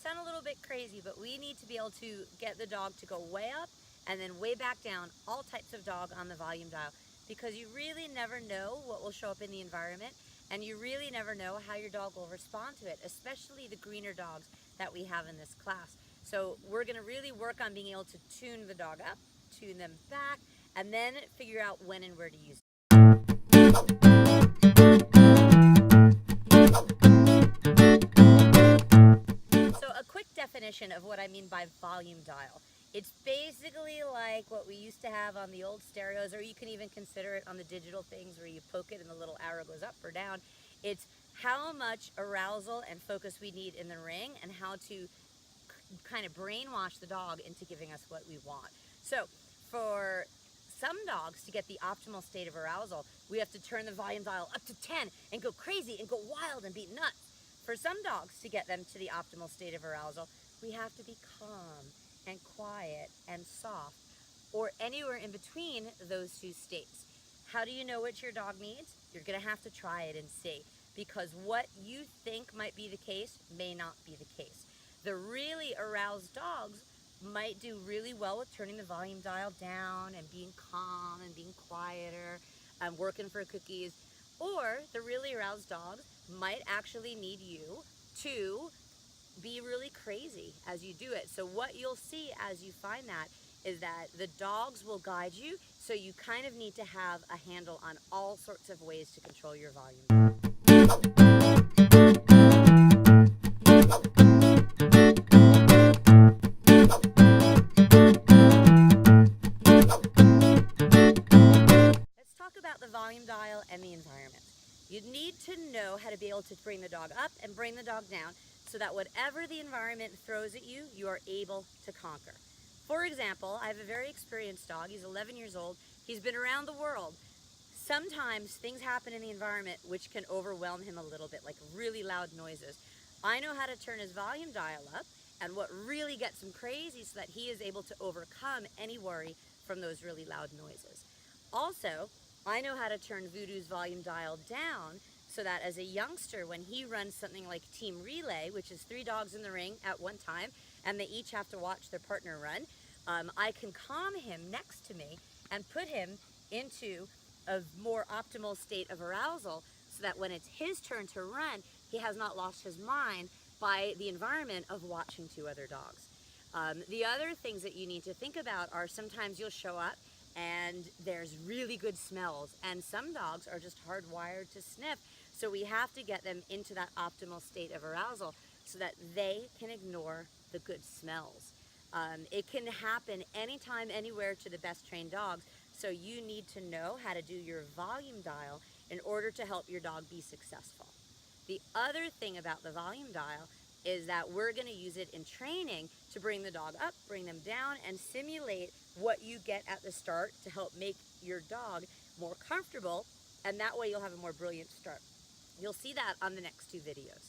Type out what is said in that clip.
might sound a little bit crazy, but we need to be able to get the dog to go way up and then way back down, all types of dog on the volume dial, because you really never know what will show up in the environment, and you really never know how your dog will respond to it, especially the greener dogs that we have in this class. So we're going to really work on being able to tune the dog up, tune them back, and then figure out when and where to use it. So a quick definition of what I mean by volume dial. It's basically like what we used to have on the old stereos, or you can even consider it on the digital things where you poke it and the little arrow goes up or down. It's how much arousal and focus we need in the ring and how to kind of brainwash the dog into giving us what we want. So for some dogs, to get the optimal state of arousal, we have to turn the volume dial up to 10 and go crazy and go wild and be nuts. For some dogs, to get them to the optimal state of arousal, we have to be calm and quiet and soft, or anywhere in between those two states. How do you know what your dog needs? You're going to have to try it and see, because what you think might be the case may not be the case. The really aroused dogs might do really well with turning the volume dial down and being calm and being quieter and working for cookies. Or the really aroused dogs might actually need you to be really crazy as you do it. So what you'll see as you find that is that the dogs will guide you, so you kind of need to have a handle on all sorts of ways to control your volume. Let's talk about the volume dial and the environment. You need to know how to be able to bring the dog up and bring the dog down, so that whatever the environment throws at you, you are able to conquer. For example, I have a very experienced dog. He's 11 years old. He's been around the world. Sometimes things happen in the environment which can overwhelm him a little bit, like really loud noises. I know how to turn his volume dial up and what really gets him crazy, so that he is able to overcome any worry from those really loud noises. Also, I know how to turn Voodoo's volume dial down, so that as a youngster, when he runs something like team relay, which is 3 dogs in the ring at one time, and they each have to watch their partner run, I can calm him next to me and put him into a more optimal state of arousal, so that when it's his turn to run, he has not lost his mind by the environment of watching 2 other dogs. The other things that you need to think about are, sometimes you'll show up and there's really good smells, and some dogs are just hardwired to sniff. So we have to get them into that optimal state of arousal so that they can ignore the good smells. It can happen anytime, anywhere to the best trained dogs. So you need to know how to do your volume dial in order to help your dog be successful. The other thing about the volume dial is that we're going to use it in training to bring the dog up, bring them down, and simulate what you get at the start to help make your dog more comfortable, and that way you'll have a more brilliant start. You'll see that on the next 2 videos.